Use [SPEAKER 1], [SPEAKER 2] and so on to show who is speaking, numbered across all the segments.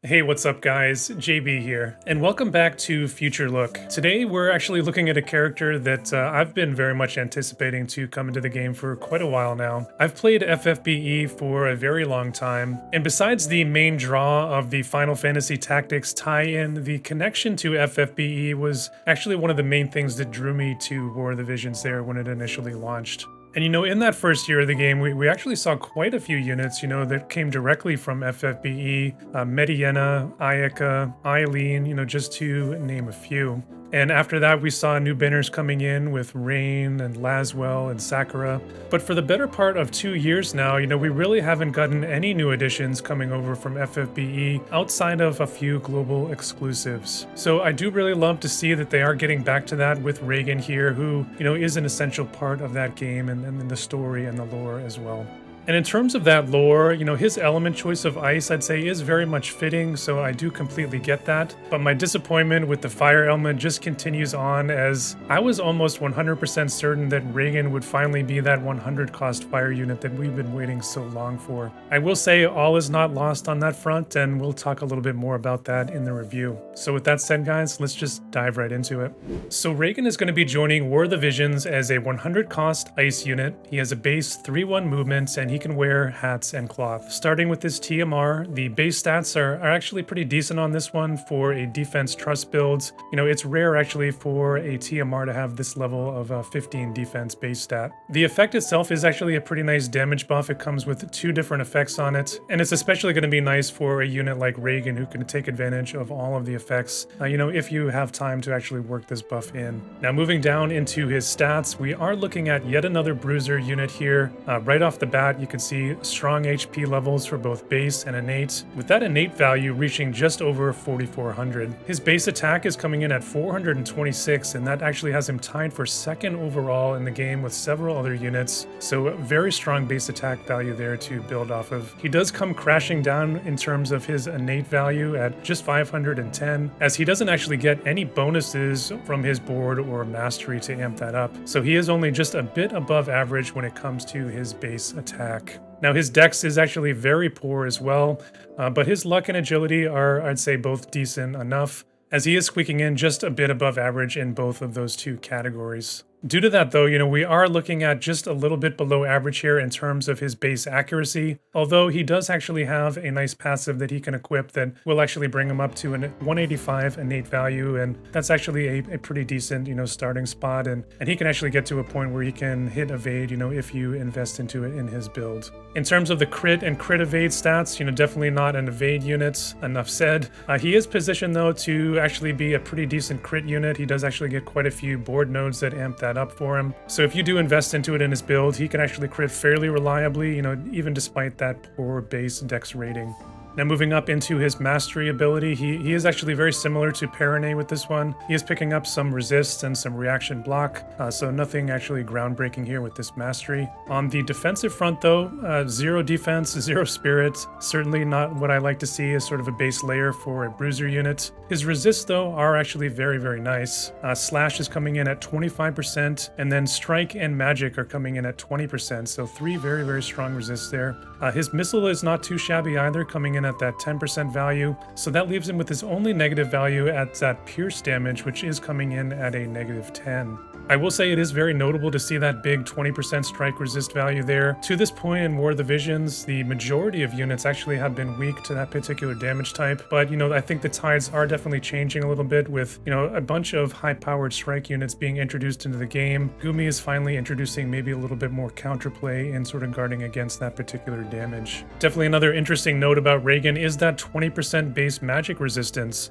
[SPEAKER 1] Hey, what's up guys? JB here, and welcome back to Future Look. Today we're actually looking at a character that I've been very much anticipating to come into the game for quite a while now. I've played FFBE for a very long time, and besides the main draw of the Final Fantasy Tactics tie-in, the connection to FFBE was actually one of the main things that drew me to War of the Visions there when it initially launched. And in that first year of the game, we actually saw quite a few units, that came directly from FFBE, Mediena, Ayaka, Eileen, just to name a few. And after that, we saw new banners coming in with Raegen and Laswell and Sakura. But for the better part of 2 years now, we really haven't gotten any new additions coming over from FFBE outside of a few global exclusives. So I do really love to see that they are getting back to that with Raegen here, who, is an essential part of that game and the story and the lore as well. And in terms of that lore, his element choice of ice, I'd say, is very much fitting, so I do completely get that. But my disappointment with the fire element just continues on, as I was almost 100% certain that Raegen would finally be that 100 cost fire unit that we've been waiting so long for. I will say all is not lost on that front, and we'll talk a little bit more about that in the review. So with that said, guys, let's just dive right into it. So Raegen is going to be joining War of the Visions as a 100 cost ice unit. He has a base 3-1 movement, and he can wear hats and cloth. Starting with this TMR, the base stats are actually pretty decent on this one for a defense trust build. It's rare actually for a TMR to have this level of 15 defense base stat. The effect itself is actually a pretty nice damage buff. It comes with 2 different effects on it, and it's especially going to be nice for a unit like Raegen who can take advantage of all of the effects, if you have time to actually work this buff in. Now moving down into his stats, we are looking at yet another bruiser unit here. Right off the bat, you can see strong HP levels for both base and innate, with that innate value reaching just over 4,400. His base attack is coming in at 426, and that actually has him tied for second overall in the game with several other units, so a very strong base attack value there to build off of. He does come crashing down in terms of his innate value at just 510, as he doesn't actually get any bonuses from his board or mastery to amp that up, so he is only just a bit above average when it comes to his base attack. Now his dex is actually very poor as well, but his luck and agility are, I'd say, both decent enough, as he is squeaking in just a bit above average in both of those 2 categories. Due to that though, we are looking at just a little bit below average here in terms of his base accuracy, although he does actually have a nice passive that he can equip that will actually bring him up to a 185 innate value, and that's actually a pretty decent, starting spot, and he can actually get to a point where he can hit evade, if you invest into it in his build. In terms of the crit and crit evade stats, definitely not an evade unit, enough said. He is positioned though to actually be a pretty decent crit unit. He does actually get quite a few board nodes that amp that up for him. So if you do invest into it in his build, he can actually crit fairly reliably, even despite that poor base dex rating. Now moving up into his mastery ability, he is actually very similar to Perrine with this one. He is picking up some resist and some reaction block, so nothing actually groundbreaking here with this mastery. On the defensive front though, 0 defense, 0 spirit, certainly not what I like to see as sort of a base layer for a bruiser unit. His resists though are actually very, very nice. Slash is coming in at 25%, and then strike and magic are coming in at 20%, so 3 very, very strong resists there. His missile is not too shabby either, coming in at that 10% value, so that leaves him with his only negative value at that pierce damage, which is coming in at a -10. I will say it is very notable to see that big 20% strike resist value there. To this point in War of the Visions, the majority of units actually have been weak to that particular damage type, but I think the tides are definitely changing a little bit with, a bunch of high-powered strike units being introduced into the game. Gumi is finally introducing maybe a little bit more counterplay and sort of guarding against that particular damage. Definitely another interesting note about Raegen is that 20% base magic resistance.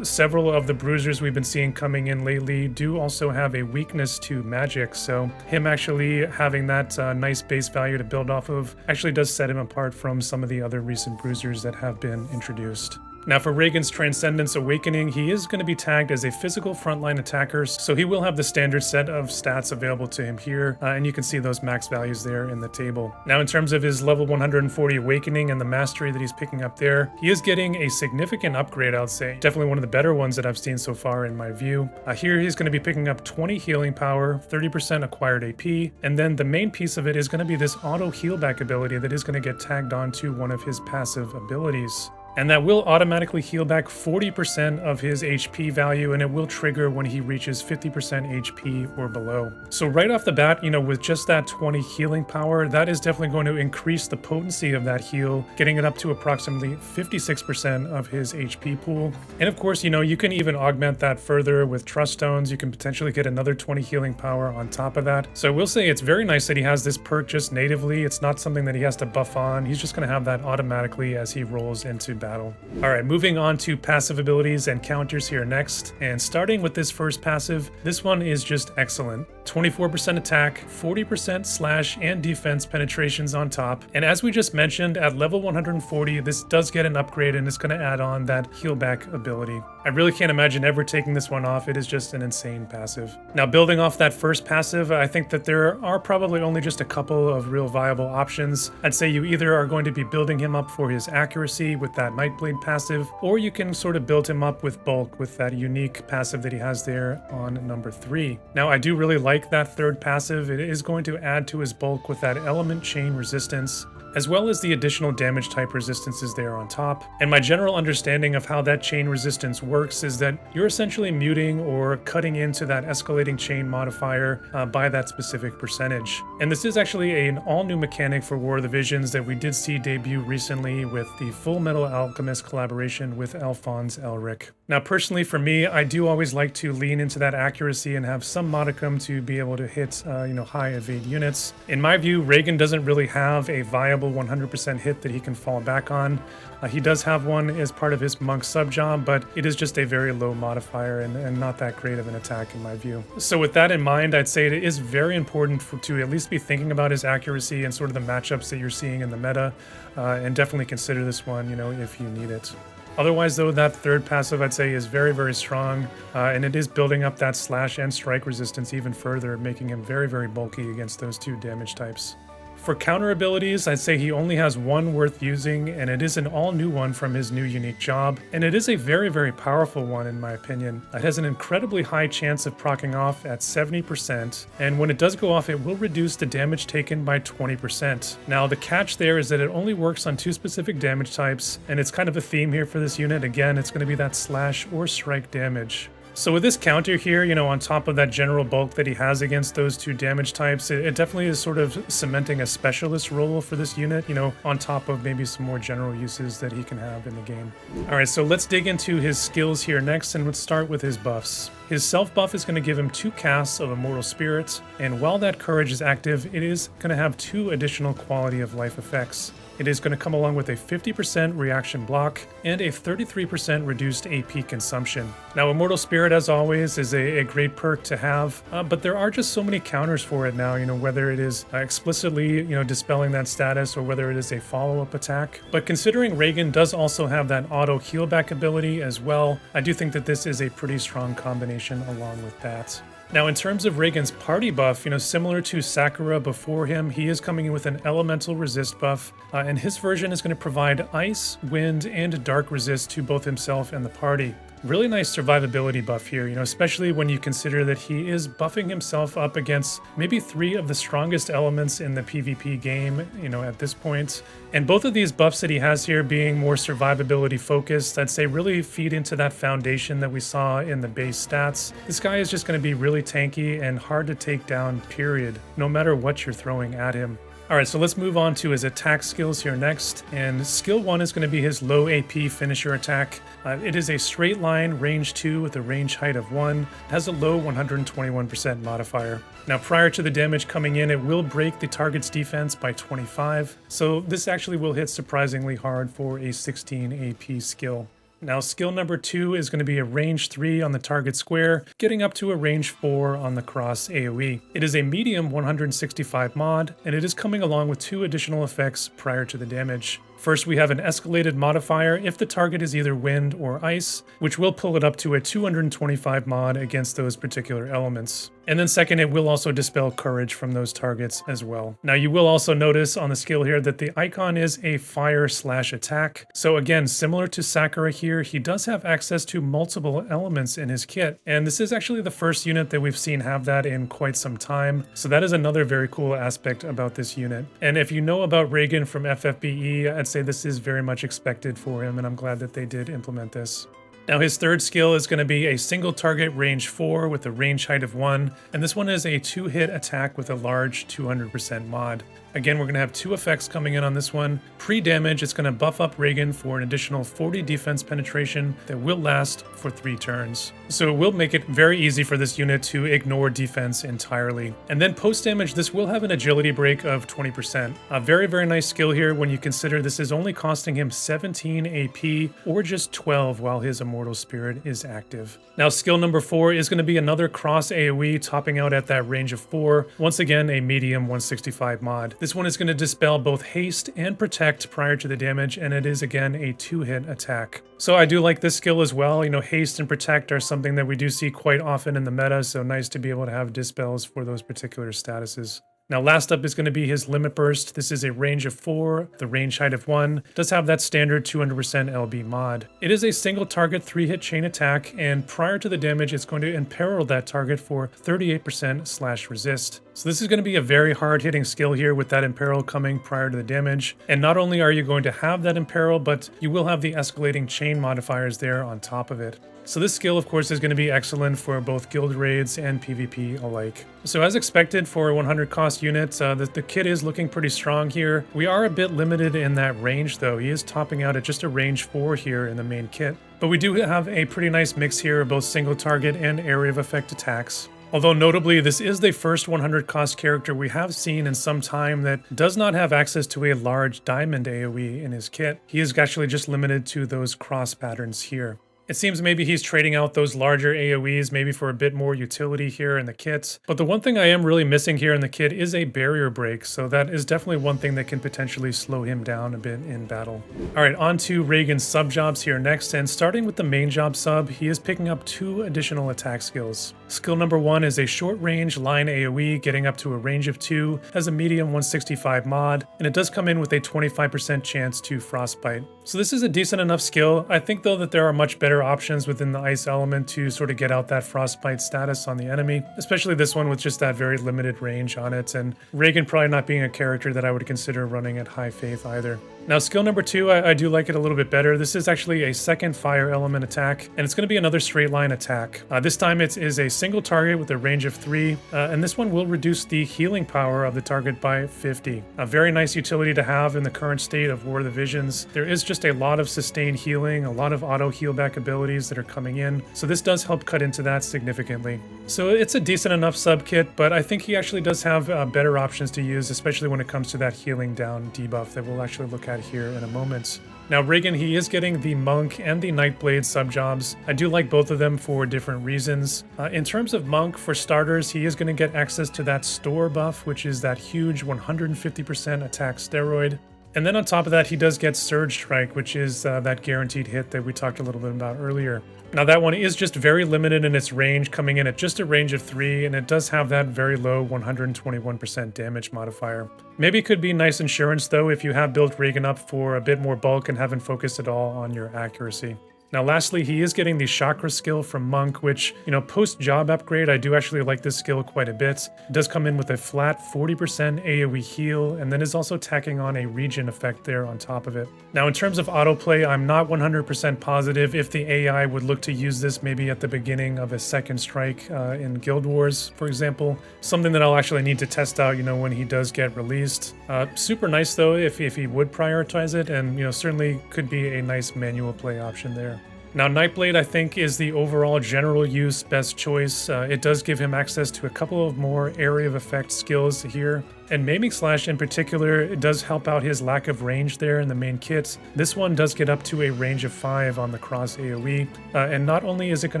[SPEAKER 1] Several of the bruisers we've been seeing coming in lately do also have a weakness to magic, so him actually having that nice base value to build off of actually does set him apart from some of the other recent bruisers that have been introduced. Now for Raegen's Transcendence Awakening, he is going to be tagged as a physical frontline attacker, so he will have the standard set of stats available to him here, and you can see those max values there in the table. Now in terms of his level 140 Awakening and the mastery that he's picking up there, he is getting a significant upgrade, I'd say. Definitely one of the better ones that I've seen so far in my view. Here he's going to be picking up 20 healing power, 30% acquired AP, and then the main piece of it is going to be this auto heal back ability that is going to get tagged onto one of his passive abilities. and that will automatically heal back 40% of his HP value, and it will trigger when he reaches 50% HP or below. So right off the bat, with just that 20 healing power, that is definitely going to increase the potency of that heal, getting it up to approximately 56% of his HP pool. And of course, you can even augment that further with Trust Stones. You can potentially get another 20 healing power on top of that. So I will say it's very nice that he has this perk just natively. It's not something that he has to buff on. He's just going to have that automatically as he rolls into battle. All right, moving on to passive abilities and counters here next. And starting with this first passive, this one is just excellent. 24% attack, 40% slash and defense penetrations on top. And as we just mentioned, at level 140, this does get an upgrade and it's going to add on that heal back ability. I really can't imagine ever taking this one off. It is just an insane passive. Now, building off that first passive, I think that there are probably only just a couple of real viable options. I'd say you either are going to be building him up for his accuracy with that Nightblade passive, or you can sort of build him up with bulk with that unique passive that he has there on number 3. Now, I do really like that third passive. It is going to add to his bulk with that element chain resistance, as well as the additional damage type resistances there on top. And my general understanding of how that chain resistance works is that you're essentially muting or cutting into that escalating chain modifier by that specific percentage. And this is actually an all-new mechanic for War of the Visions that we did see debut recently with the Full Metal Alchemist collaboration with Alphonse Elric. Now, personally for me, I do always like to lean into that accuracy and have some modicum to be able to hit, high evade units. In my view, Raegen doesn't really have a viable 100% hit that he can fall back on. He does have one as part of his monk subjob, but it is just a very low modifier and not that great of an attack in my view. So with that in mind, I'd say it is very important to at least be thinking about his accuracy and sort of the matchups that you're seeing in the meta, and definitely consider this one, if you need it. Otherwise, though, that third passive, I'd say, is very, very strong, and it is building up that slash and strike resistance even further, making him very, very bulky against those two damage types. For counter abilities, I'd say he only has one worth using, and it is an all-new one from his new unique job, and it is a very, very powerful one in my opinion. It has an incredibly high chance of proccing off at 70%, and when it does go off, it will reduce the damage taken by 20%. Now, the catch there is that it only works on two specific damage types, and it's kind of a theme here for this unit. Again, it's going to be that slash or strike damage. So with this counter here, on top of that general bulk that he has against those two damage types, it definitely is sort of cementing a specialist role for this unit, on top of maybe some more general uses that he can have in the game. All right, so let's dig into his skills here next, and let's start with his buffs. His self buff is going to give him 2 casts of Immortal Spirit, and while that courage is active, it is going to have 2 additional quality of life effects. It is going to come along with a 50% reaction block and a 33% reduced AP consumption. Now, Immortal Spirit, as always, is a great perk to have, but there are just so many counters for it now, whether it is explicitly, dispelling that status or whether it is a follow-up attack. But considering Raegen does also have that auto heal back ability as well, I do think that this is a pretty strong combination along with that. Now, in terms of Ragen's party buff, similar to Sakura before him, he is coming in with an elemental resist buff, and his version is going to provide ice, wind, and dark resist to both himself and the party. Really nice survivability buff here, especially when you consider that he is buffing himself up against maybe 3 of the strongest elements in the PvP game, at this point. And both of these buffs that he has here being more survivability focused, I'd say really feed into that foundation that we saw in the base stats. This guy is just going to be really tanky and hard to take down, period, no matter what you're throwing at him. Alright, so let's move on to his attack skills here next, and skill 1 is going to be his low AP finisher attack. It is a straight line, range 2 with a range height of 1. It has a low 121% modifier. Now, prior to the damage coming in, it will break the target's defense by 25, so this actually will hit surprisingly hard for a 16 AP skill. Now, skill number 2 is going to be a range 3 on the target square, getting up to a range 4 on the cross AoE. It is a medium 165 mod, and it is coming along with 2 additional effects prior to the damage. First, we have an escalated modifier if the target is either wind or ice, which will pull it up to a 225 mod against those particular elements. And then second, it will also dispel courage from those targets as well. Now, you will also notice on the skill here that the icon is a fire/attack. So again, similar to Sakura here, he does have access to multiple elements in his kit. And this is actually the first unit that we've seen have that in quite some time. So that is another very cool aspect about this unit. And if you know about Raegen from FFBE, I'd I'd say this is very much expected for him, and I'm glad that they did implement this. Now his third skill is going to be a single target range 4 with a range height of 1, and this one is a 2-hit attack with a large 200% mod. Again, we're going to have 2 effects coming in on this one. Pre-damage, it's going to buff up Raegen for an additional 40 defense penetration that will last for 3 turns. So it will make it very easy for this unit to ignore defense entirely. And then post-damage, this will have an agility break of 20%. A very, very nice skill here when you consider this is only costing him 17 AP or just 12 while his Immortal Spirit is active. Now skill number 4 is going to be another cross AoE topping out at that range of 4. Once again, a medium 165 mod. This one is going to dispel both haste and protect prior to the damage, and it is again a 2-hit attack. So I do like this skill as well. You know, haste and protect are something that we do see quite often in the meta, so nice to be able to have dispels for those particular statuses. Now last up is going to be his Limit Burst. This is a range of 4, the range height of 1, does have that standard 200% LB mod. It is a single target 3-hit chain attack, and prior to the damage it's going to imperil that target for 38% /resist. So this is going to be a very hard hitting skill here with that imperil coming prior to the damage. And not only are you going to have that imperil, but you will have the escalating chain modifiers there on top of it. So this skill, of course, is going to be excellent for both guild raids and PvP alike. So as expected for a 100 cost unit, the kit is looking pretty strong here. We are a bit limited in that range though. He is topping out at just a range 4 here in the main kit. But we do have a pretty nice mix here of both single target and area of effect attacks. Although notably, this is the first 100 cost character we have seen in some time that does not have access to a large diamond AoE in his kit. He is actually just limited to those cross patterns here. It seems maybe he's trading out those larger AoEs maybe for a bit more utility here in the kits. But the one thing I am really missing here in the kit is a barrier break, so that is definitely one thing that can potentially slow him down a bit in battle. Alright, on to Raegen's sub-jobs here next, and starting with the main job sub, he is picking up 2 additional attack skills. Skill number 1 is a short range line AoE getting up to a range of 2, has a medium 165 mod, and it does come in with a 25% chance to frostbite. So this is a decent enough skill. I think though that there are much better options within the ice element to sort of get out that frostbite status on the enemy, especially this one with just that very limited range on it, and Raegen probably not being a character that I would consider running at high faith either. Now skill number 2, I do like it a little bit better. This is actually a second fire element attack, and it's going to be another straight line attack. This time it is a single target with a range of 3, and this one will reduce the healing power of the target by 50. A very nice utility to have in the current state of War of the Visions. There is just a lot of sustained healing, a lot of auto heal back abilities that are coming in, so this does help cut into that significantly. So it's a decent enough sub kit, but I think he actually does have better options to use, especially when it comes to that healing down debuff that we'll actually look at here in a moment. Now Raegen, he is getting the Monk and the Nightblade sub-jobs. I do like both of them for different reasons. In terms of Monk, for starters, he is going to get access to that store buff, which is that huge 150% attack steroid. And then on top of that, he does get Surge Strike, which is that guaranteed hit that we talked a little bit about earlier. Now that one is just very limited in its range, coming in at just a range of 3, and it does have that very low 121% damage modifier. Maybe it could be nice insurance though if you have built Raegen up for a bit more bulk and haven't focused at all on your accuracy. Now lastly, he is getting the Chakra skill from Monk, which, you know, post-job upgrade, I do actually like this skill quite a bit. It does come in with a flat 40% AoE heal, and then is also tacking on a regen effect there on top of it. Now in terms of autoplay, I'm not 100% positive if the AI would look to use this maybe at the beginning of a second strike in Guild Wars, for example. Something that I'll actually need to test out, you know, when he does get released. Super nice though if he would prioritize it, and, you know, certainly could be a nice manual play option there. Now Nightblade, I think, is the overall general use best choice. It does give him access to a couple of more area of effect skills here. And Maiming Slash in particular, it does help out his lack of range there in the main kit. This one does get up to a range of 5 on the cross AoE. And not only is it going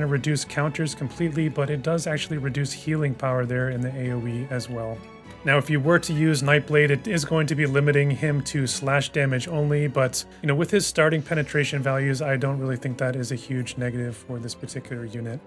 [SPEAKER 1] to reduce counters completely, but it does actually reduce healing power there in the AoE as well. Now, if you were to use Nightblade, it is going to be limiting him to slash damage only, but, you know, with his starting penetration values, I don't really think that is a huge negative for this particular unit.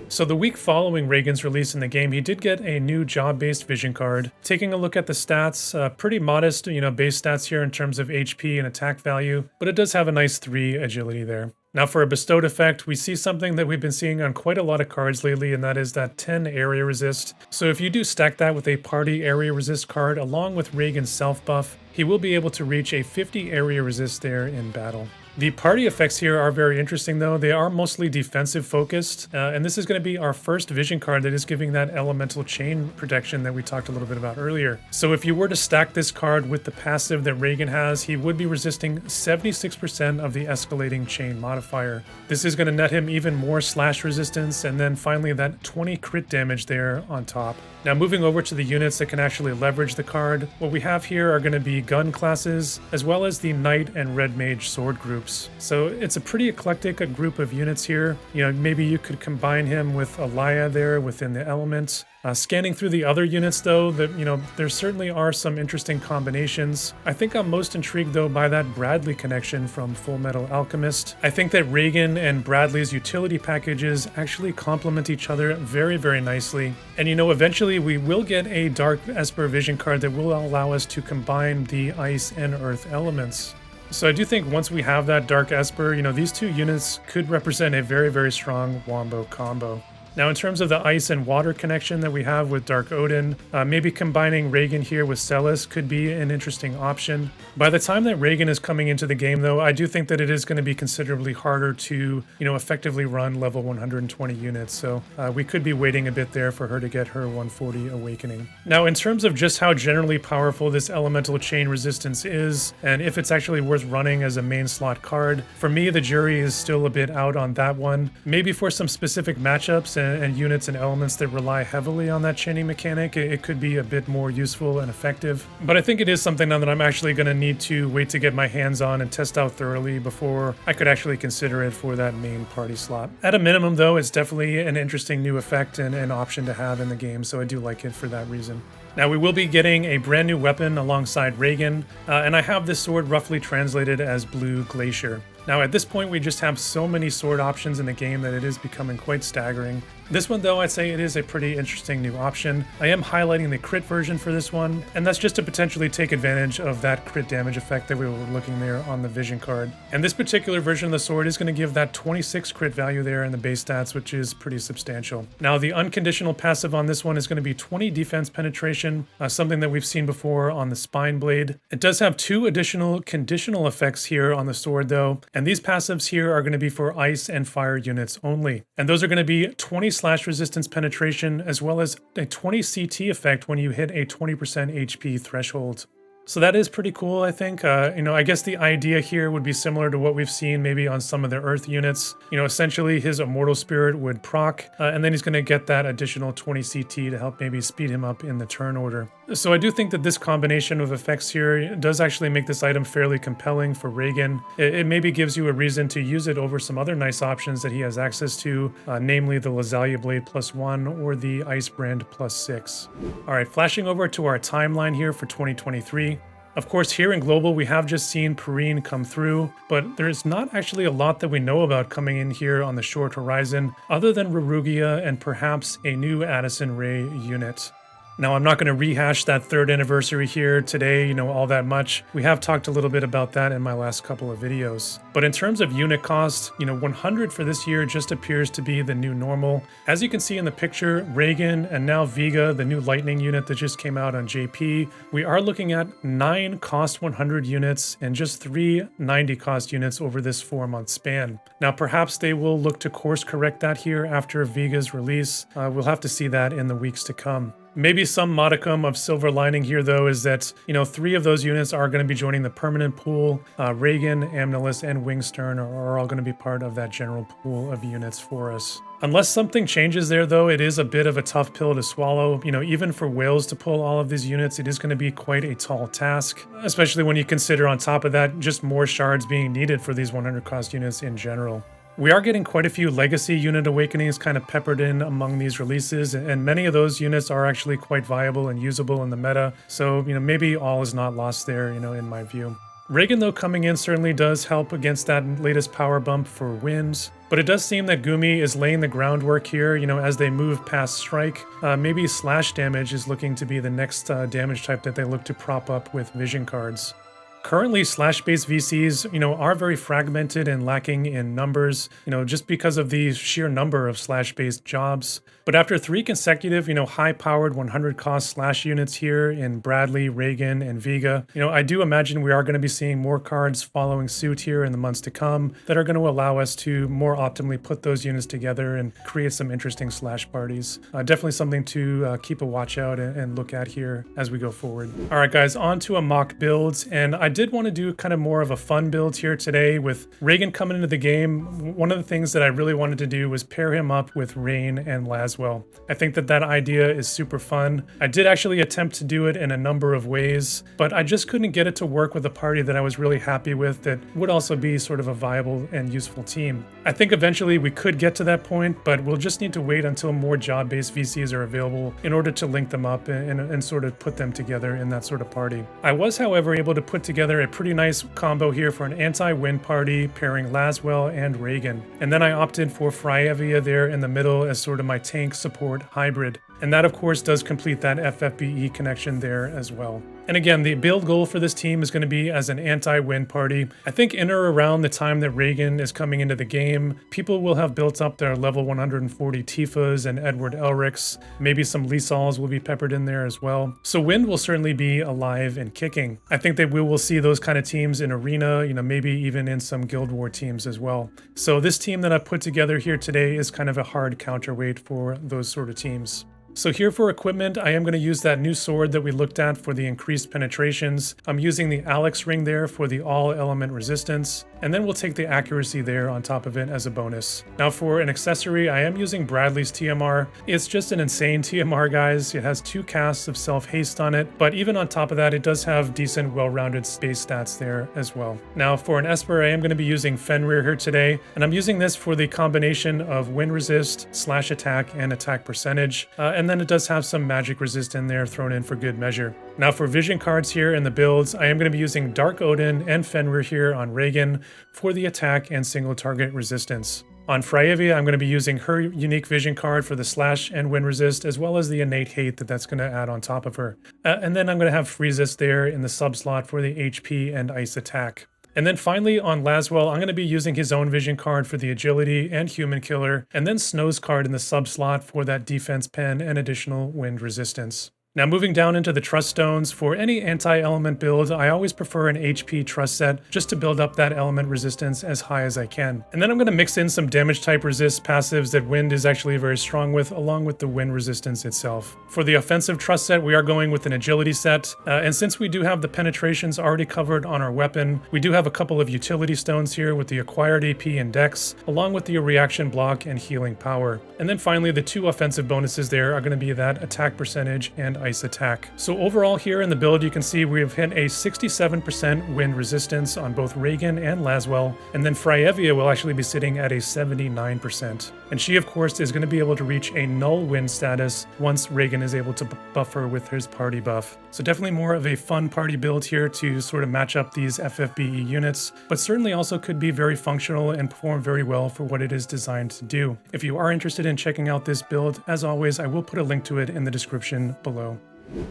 [SPEAKER 1] So the week following Raegen's release in the game, he did get a new job-based vision card. Taking a look at the stats, pretty modest, you know, base stats here in terms of HP and attack value, but it does have a nice 3 agility there. Now for a bestowed effect, we see something that we've been seeing on quite a lot of cards lately, and that is that 10 area resist. So if you do stack that with a party area resist card along with Raegen's self buff, he will be able to reach a 50 area resist there in battle. The party effects here are very interesting though. They are mostly defensive focused, and this is going to be our first vision card that is giving that elemental chain protection that we talked a little bit about earlier. So if you were to stack this card with the passive that Raegen has, he would be resisting 76% of the escalating chain modifier. This is going to net him even more slash resistance, and then finally that 20 crit damage there on top. Now moving over to the units that can actually leverage the card, what we have here are going to be gun classes, as well as the knight and red mage sword groups. So it's a pretty eclectic group of units here. You know, maybe you could combine him with Alaya there within the elements. Scanning through the other units though, there certainly are some interesting combinations. I think I'm most intrigued though by that Bradley connection from Full Metal Alchemist. I think that Raegen and Bradley's utility packages actually complement each other very, very nicely. And eventually we will get a Dark Esper vision card that will allow us to combine the ice and earth elements. So I do think once we have that Dark Esper, these two units could represent a very, very strong Wombo combo. Now in terms of the ice and water connection that we have with Dark Odin, maybe combining Raegen here with Celis could be an interesting option. By the time that Raegen is coming into the game though, I do think that it is going to be considerably harder to, effectively run level 120 units. So we could be waiting a bit there for her to get her 140 awakening. Now in terms of just how generally powerful this elemental chain resistance is, and if it's actually worth running as a main slot card, for me the jury is still a bit out on that one. Maybe for some specific matchups and units and elements that rely heavily on that chaining mechanic, it could be a bit more useful and effective. But I think it is something now that I'm actually going to need to wait to get my hands on and test out thoroughly before I could actually consider it for that main party slot. At a minimum though, it's definitely an interesting new effect and an option to have in the game, so I do like it for that reason. Now we will be getting a brand new weapon alongside Raegen, and I have this sword roughly translated as Blue Glacier. Now at this point we just have so many sword options in the game that it is becoming quite staggering. This one though, I'd say it is a pretty interesting new option. I am highlighting the crit version for this one, and that's just to potentially take advantage of that crit damage effect that we were looking there on the vision card. And this particular version of the sword is going to give that 26 crit value there in the base stats, which is pretty substantial. Now the unconditional passive on this one is going to be 20 defense penetration, something that we've seen before on the spine blade. It does have 2 additional conditional effects here on the sword though, and these passives here are going to be for ice and fire units only. And those are going to be 20 slash resistance penetration, as well as a 20 CT effect when you hit a 20% HP threshold. So that is pretty cool, I think. I guess the idea here would be similar to what we've seen maybe on some of the Earth units. Essentially his Immortal Spirit would proc, and then he's going to get that additional 20 CT to help maybe speed him up in the turn order. So I do think that this combination of effects here does actually make this item fairly compelling for Raegen. It maybe gives you a reason to use it over some other nice options that he has access to, namely the Lazalia Blade +1 or the Ice Brand +6. Alright, flashing over to our timeline here for 2023. Of course, here in Global, we have just seen Perrine come through, but there's not actually a lot that we know about coming in here on the short horizon, other than Rurugia and perhaps a new Addison Rae unit. Now, I'm not going to rehash that 3rd anniversary here today, all that much. We have talked a little bit about that in my last couple of videos. But in terms of unit cost, 100 for this year just appears to be the new normal. As you can see in the picture, Raegen and now Vega, the new Lightning unit that just came out on JP, we are looking at 9 cost 100 units and just 3 90 cost units over this 4-month span. Now, perhaps they will look to course correct that here after Vega's release. We'll have to see that in the weeks to come. Maybe some modicum of silver lining here, though, is that, 3 of those units are going to be joining the permanent pool. Raegen, Amnelis, and Wingstern are all going to be part of that general pool of units for us. Unless something changes there, though, it is a bit of a tough pill to swallow. Even for Wales to pull all of these units, it is going to be quite a tall task, especially when you consider on top of that just more shards being needed for these 100 cost units in general. We are getting quite a few legacy unit awakenings kind of peppered in among these releases, and many of those units are actually quite viable and usable in the meta, so maybe all is not lost there, in my view. Raegen, though, coming in certainly does help against that latest power bump for winds, but it does seem that Gumi is laying the groundwork here, as they move past strike. Maybe slash damage is looking to be the next damage type that they look to prop up with vision cards. Currently, slash-based VCs, are very fragmented and lacking in numbers, just because of the sheer number of slash-based jobs. But after 3 consecutive, high-powered 100 cost slash units here in Bradley, Raegen, and Vega, I do imagine we are going to be seeing more cards following suit here in the months to come that are going to allow us to more optimally put those units together and create some interesting slash parties. Definitely something to keep a watch out and look at here as we go forward. All right, guys, on to a mock build, and I did want to do kind of more of a fun build here today with Raegen coming into the game. One of the things that I really wanted to do was pair him up with Rain and Laswell. I think that idea is super fun. I did actually attempt to do it in a number of ways, but I just couldn't get it to work with a party that I was really happy with that would also be sort of a viable and useful team. I think eventually we could get to that point, but we'll just need to wait until more job-based VCs are available in order to link them up and sort of put them together in that sort of party. I was, however, able to put together a pretty nice combo here for an anti-wind party pairing Laswell and Raegen. And then I opted for Freyevia there in the middle as sort of my tank support hybrid. And that, of course, does complete that FFBE connection there as well. And again, the build goal for this team is going to be as an anti-wind party. I think in or around the time that Raegen is coming into the game, people will have built up their level 140 Tifas and Edward Elrics. Maybe some Lisals will be peppered in there as well. So wind will certainly be alive and kicking. I think that we will see those kind of teams in Arena, maybe even in some Guild War teams as well. So this team that I put together here today is kind of a hard counterweight for those sort of teams. So here for equipment, I am going to use that new sword that we looked at for the increased penetrations. I'm using the Alex ring there for the all element resistance, and then we'll take the accuracy there on top of it as a bonus. Now for an accessory, I am using Bradley's TMR. It's just an insane TMR, guys. It has 2 casts of self-haste on it, but even on top of that, it does have decent, well-rounded space stats there as well. Now for an Esper, I am going to be using Fenrir here today, and I'm using this for the combination of wind resist, slash attack, and attack percentage. And then it does have some magic resist in there thrown in for good measure. Now for vision cards here in the builds, I am going to be using Dark Odin and Fenrir here on Raegen for the attack and single target resistance. On Freyevia, I'm going to be using her unique vision card for the slash and wind resist, as well as the innate hate that's going to add on top of her. And then I'm going to have Freezes there in the sub slot for the HP and ice attack. And then finally on Laswell, I'm going to be using his own vision card for the agility and human killer, and then Snow's card in the sub slot for that defense pen and additional wind resistance. Now moving down into the trust stones, for any anti-element build, I always prefer an HP trust set just to build up that element resistance as high as I can. And then I'm going to mix in some damage type resist passives that wind is actually very strong with, along with the wind resistance itself. For the offensive trust set, we are going with an agility set, and since we do have the penetrations already covered on our weapon, we do have a couple of utility stones here with the acquired AP and Dex, along with the reaction block and healing power. And then finally, the 2 offensive bonuses there are going to be that attack percentage and ice attack. So overall here in the build, you can see we have hit a 67% wind resistance on both Raegen and Laswell, and then Freyevia will actually be sitting at a 79%. And she, of course, is going to be able to reach a null wind status once Raegen is able to buff her with his party buff. So definitely more of a fun party build here to sort of match up these FFBE units, but certainly also could be very functional and perform very well for what it is designed to do. If you are interested in checking out this build, as always, I will put a link to it in the description below.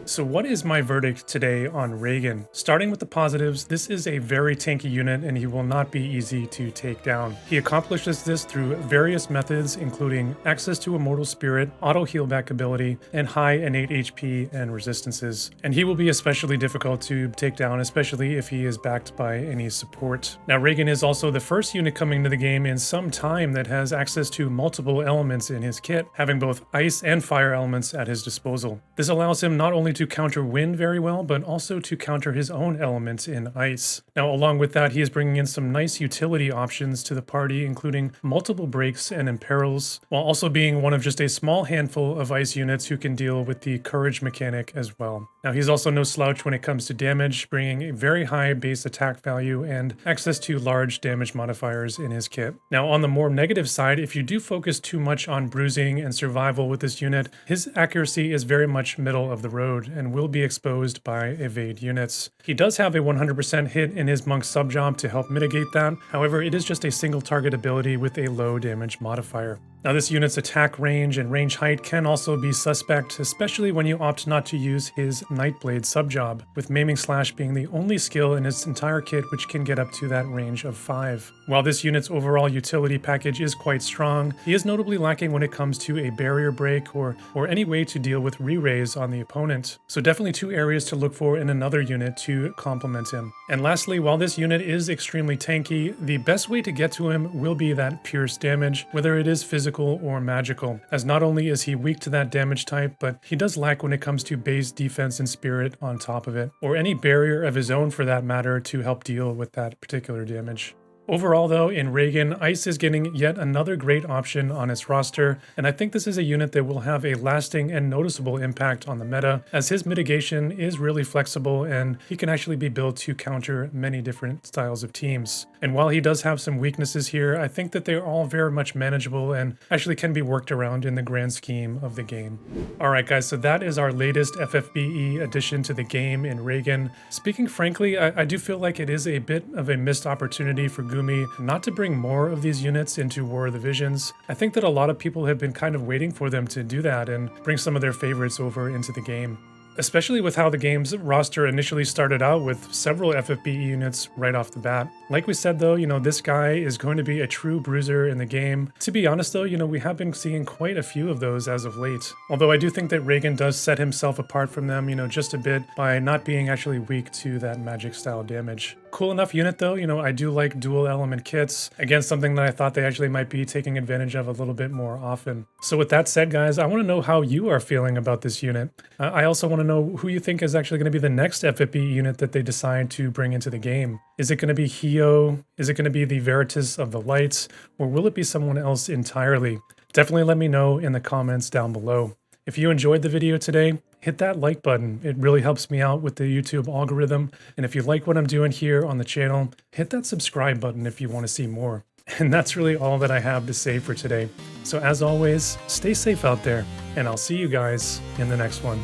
[SPEAKER 1] So what is my verdict today on Raegen? Starting with the positives, this is a very tanky unit and he will not be easy to take down. He accomplishes this through various methods, including access to Immortal Spirit, auto heal back ability, and high innate HP and resistances. And he will be especially difficult to take down, especially if he is backed by any support. Now Raegen is also the first unit coming to the game in some time that has access to multiple elements in his kit, having both ice and fire elements at his disposal. This allows him not only to counter wind very well, but also to counter his own elements in ice. Now, along with that, he is bringing in some nice utility options to the party, including multiple breaks and imperils, while also being one of just a small handful of ice units who can deal with the courage mechanic as well. Now, he's also no slouch when it comes to damage, bringing a very high base attack value and access to large damage modifiers in his kit. Now, on the more negative side, if you do focus too much on bruising and survival with this unit, his accuracy is very much middle of the road and will be exposed by evade units. He does have a 100% hit in his monk subjob to help mitigate that. However, it is just a single target ability with a low damage modifier. Now this unit's attack range and range height can also be suspect, especially when you opt not to use his Nightblade subjob, with Maiming Slash being the only skill in its entire kit which can get up to that range of 5. While this unit's overall utility package is quite strong, he is notably lacking when it comes to a barrier break or any way to deal with re-raise on the opponent. So definitely 2 areas to look for in another unit to complement him. And lastly, while this unit is extremely tanky, the best way to get to him will be that pierce damage, whether it is physical or magical, as not only is he weak to that damage type, but he does lack when it comes to base defense and spirit on top of it, or any barrier of his own for that matter to help deal with that particular damage. Overall though, in Raegen, Ice is getting yet another great option on its roster, and I think this is a unit that will have a lasting and noticeable impact on the meta, as his mitigation is really flexible and he can actually be built to counter many different styles of teams. And while he does have some weaknesses here, I think that they're all very much manageable and actually can be worked around in the grand scheme of the game. Alright guys, so that is our latest FFBE addition to the game in Raegen. Speaking frankly, I do feel like it is a bit of a missed opportunity for Gumi not to bring more of these units into War of the Visions. I think that a lot of people have been kind of waiting for them to do that and bring some of their favorites over into the game. Especially with how the game's roster initially started out with several FFBE units right off the bat. Like we said though, this guy is going to be a true bruiser in the game. To be honest though, we have been seeing quite a few of those as of late. Although I do think that Raegen does set himself apart from them, just a bit by not being actually weak to that magic style damage. Cool enough unit though, I do like dual element kits. Again, something that I thought they actually might be taking advantage of a little bit more often. So with that said guys, I want to know how you are feeling about this unit. I also want to know who you think is actually going to be the next FFB unit that they decide to bring into the game. Is it going to be Hio? Is it going to be the Veritas of the Lights? Or will it be someone else entirely? Definitely let me know in the comments down below. If you enjoyed the video today, hit that like button. It really helps me out with the YouTube algorithm. And if you like what I'm doing here on the channel, hit that subscribe button if you want to see more. And that's really all that I have to say for today. So as always, stay safe out there, and I'll see you guys in the next one.